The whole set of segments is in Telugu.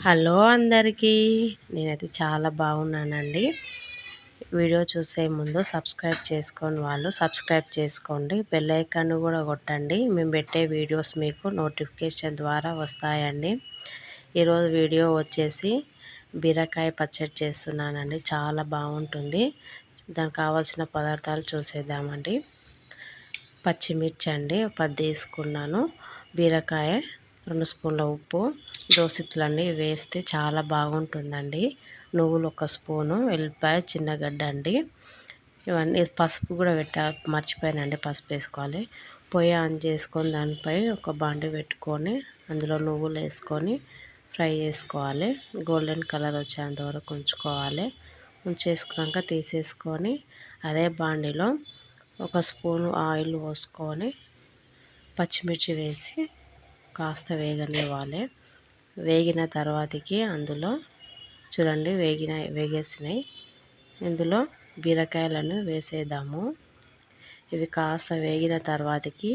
హలో అందరికీ, నేనైతే చాలా బాగున్నానండి. వీడియో చూసే ముందు సబ్స్క్రైబ్ చేసుకోని వాళ్ళు సబ్స్క్రైబ్ చేసుకోండి, బెల్ ఐకాన్ కూడా కొట్టండి. మేము పెట్టే వీడియోస్ మీకు నోటిఫికేషన్ ద్వారా వస్తాయండి. ఈరోజు వీడియో వచ్చేసి బీరకాయ పచ్చడి చేస్తున్నానండి. చాలా బాగుంటుంది. దానికి కావాల్సిన పదార్థాలు చూసేద్దామండి. పచ్చిమిర్చి అండి 10 తీసుకున్నాను, బీరకాయ 2 స్పూన్ల ఉప్పు, దోసెత్తులన్నీ వేస్తే చాలా బాగుంటుందండి. నువ్వులు 1 స్పూను, ఎల్లిపాయ చిన్నగడ్డ అండి. ఇవన్నీ పసుపు కూడా మర్చిపోయానండి, పసుపు వేసుకోవాలి. పొయ్యి ఆన్ చేసుకొని దానిపై ఒక బాండి పెట్టుకొని అందులో నువ్వులు వేసుకొని ఫ్రై చేసుకోవాలి. గోల్డెన్ కలర్ వచ్చేంత వరకు ఉంచుకోవాలి. ఉంచేసుకున్నాక తీసేసుకొని అదే బాండిలో 1 స్పూను ఆయిల్ పోసుకొని పచ్చిమిర్చి వేసి కాస్త వేగనివ్వాలి. వేగిన తర్వాతకి అందులో చూడండి వేగేసినాయి. ఇందులో బీరకాయలను వేసేద్దాము. ఇవి కాస్త వేగిన తర్వాతకి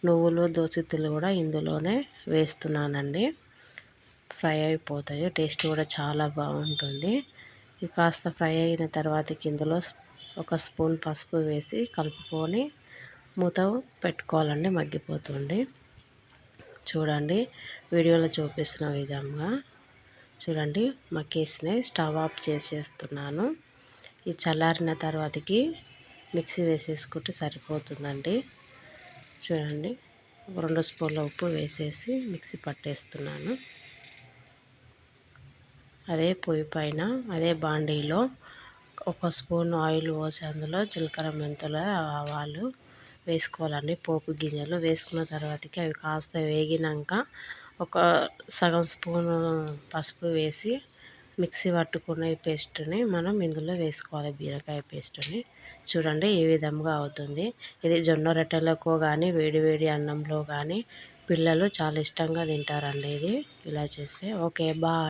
నువ్వులు దోసెత్తులు కూడా ఇందులోనే వేస్తున్నానండి. ఫ్రై అయిపోతాయి, టేస్ట్ కూడా చాలా బాగుంటుంది. ఇది కాస్త ఫ్రై అయిన తర్వాతకి ఇందులో 1 స్పూన్ పసుపు వేసి కలుపుకొని మూత పెట్టుకోవాలండి, మగ్గిపోతుంది. చూడండి వీడియోలో చూపిస్తున్న విధంగా చూడండి మగ్గేసినాయి. స్టవ్ ఆఫ్ చేసేస్తున్నాను. ఈ చల్లారిన తర్వాతకి మిక్సీ వేసేసుకుంటే సరిపోతుందండి. చూడండి 2 స్పూన్ల ఉప్పు వేసేసి మిక్సీ పట్టేస్తున్నాను. అదే పొయ్యి పైన అదే బాండీలో 1 స్పూన్ ఆయిల్ పోసి అందులో జీలకర్ర మెంతులు ఆవాలు వేసుకోవాలండి. పోపు గింజలు వేసుకున్న తర్వాతకి అవి కాస్త వేగినాక ఒక సగం స్పూను పసుపు వేసి మిక్సీ పట్టుకున్న ఈ పేస్ట్ని మనం ఇందులో వేసుకోవాలి, బీరకాయ పేస్ట్ని. చూడండి ఈ విధంగా అవుతుంది. ఇది జొన్న రొట్టెలకు కానీ వేడి వేడి అన్నంలో కానీ పిల్లలు చాలా ఇష్టంగా తింటారండి ఇది ఇలా చేస్తే. Okay bye.